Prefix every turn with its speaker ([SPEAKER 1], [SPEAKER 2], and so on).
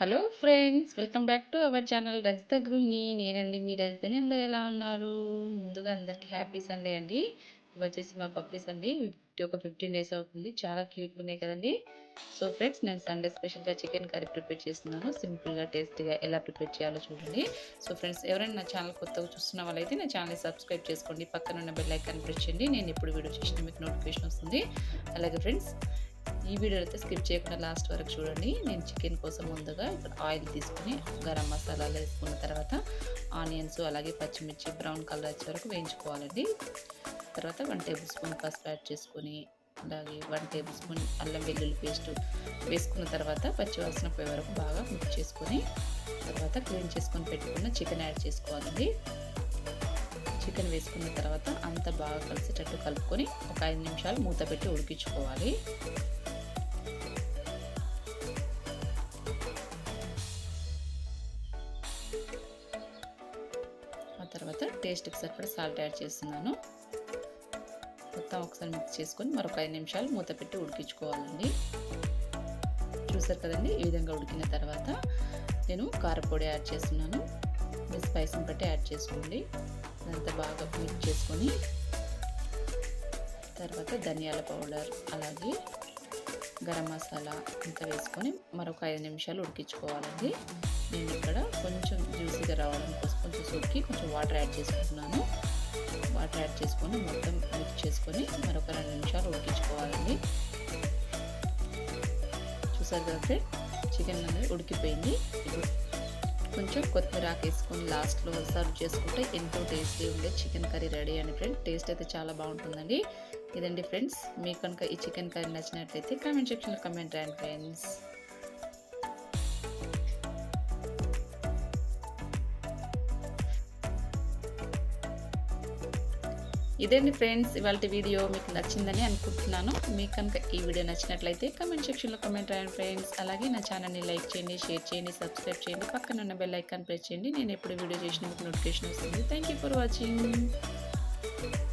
[SPEAKER 1] Hello friends, welcome back to our channel Rajitha గృహిణి. నేనండి మీ రజితని. అందరూ ఎలా ఉన్నారు? ముందుగా అందరికీ హ్యాపీ సండే అండి. ఇవి వచ్చేసి మా పప్పీస్ అండి. ఒక 15 డేస్ అవుతుంది. చాలా క్యూట్గా ఉన్నాయి కదండి. సో ఫ్రెండ్స్, నేను సండే స్పెషల్గా చికెన్ కర్రీ ప్రిపేర్ చేస్తున్నాను. సింపుల్గా టేస్టీగా ఎలా ప్రిపేర్ చేయాలో చూడండి. సో ఫ్రెండ్స్, ఎవరైనా నా ఛానల్ కొత్తగా చూస్తున్న వాళ్ళైతే నా ఛానల్ని సబ్స్క్రైబ్ చేసుకోండి. పక్కన ఉన్న బెల్ ఐకాన్ ప్రెస్ చేయండి. నేను ఎప్పుడు వీడియో చేసినా మీకు నోటిఫికేషన్ వస్తుంది. అలాగే ఫ్రెండ్స్, ఈ వీడియో అయితే స్కిప్ చేయకుండా లాస్ట్ వరకు చూడండి. నేను చికెన్ కోసం ముందుగా ఇక్కడ ఆయిల్ తీసుకుని గరం మసాలాలు వేసుకున్న తర్వాత ఆనియన్స్ అలాగే పచ్చిమిర్చి బ్రౌన్ కలర్ వచ్చే వరకు వేయించుకోవాలండి. తర్వాత 1 టేబుల్ స్పూన్ పసుపు యాడ్ చేసుకొని అలాగే 1 టేబుల్ స్పూన్ అల్లం వెల్లుల్లి పేస్ట్ వేసుకున్న తర్వాత పచ్చివాసన పోయే వరకు బాగా మిక్స్ చేసుకొని తర్వాత క్లీన్ చేసుకొని పెట్టుకున్న చికెన్ యాడ్ చేసుకోవాలండి. చికెన్ వేసుకున్న తర్వాత అంతా బాగా కలిసేటట్టు కలుపుకొని ఒక 5 నిమిషాలు మూత పెట్టి ఉడికించుకోవాలి. ఆ తర్వాత టేస్ట్కి సరిపడా సాల్ట్ యాడ్ చేస్తున్నాను. మొత్తం ఒకసారి మిక్స్ చేసుకొని మరొక 5 నిమిషాలు మూత పెట్టి ఉడికించుకోవాలండి. చూసారు కదండి, ఈ విధంగా ఉడికిన తర్వాత నేను కారపొడి యాడ్ చేస్తున్నాను. మీ స్పైస్ని బట్టి యాడ్ చేసుకోండి. అదంతా బాగా మిక్స్ చేసుకొని తర్వాత ధనియాల పౌడర్ అలాగే గరం మసాలా అంతా వేసుకొని మరొక 5 నిమిషాలు ఉడికించుకోవాలండి. నేను ఇక్కడ కొంచెం జ్యూసీగా రావడం కోసం కొంచెం సూప్కి కొంచెం వాటర్ యాడ్ చేసుకుంటున్నాను. వాటర్ యాడ్ చేసుకొని మొత్తం మిక్స్ చేసుకొని మరొక 2 నిమిషాలు ఉడికించుకోవాలండి. చూసారు కదా ఫ్రెండ్, చికెన్ అనేది ఉడికిపోయింది. ఇప్పుడు కొంచెం కొత్తిమీర వేసుకొని లాస్ట్లో సర్వ్ చేసుకుంటే ఎంతో టేస్టీ ఉండే చికెన్ కర్రీ రెడీ అండి ఫ్రెండ్. టేస్ట్ అయితే చాలా బాగుంటుందండి. ఇదండి ఫ్రెండ్స్, మీకు కనుక ఈ చికెన్ కర్రీ నచ్చినట్లయితే కామెంట్ సెక్షన్లో కామెంట్ రాయండి ఫ్రెండ్స్. ఇదండి ఫ్రెండ్స్, ఇవాళ వీడియో మీకు నచ్చిందని అనుకుంటున్నాను. మీకు కనుక ఈ వీడియో నచ్చినట్లయితే కామెంట్ సెక్షన్లో కామెంట్ రాయండి ఫ్రెండ్స్. అలాగే నా ఛానల్ని లైక్ చేయండి, షేర్ చేయండి, సబ్స్క్రైబ్ చేయండి. పక్కన ఉన్న బెల్ ఐకాన్ ప్రెస్ చేయండి. నేను ఎప్పుడు వీడియో చేసిన మీకు నోటిఫికేషన్ వస్తుంది. Thank you for watching.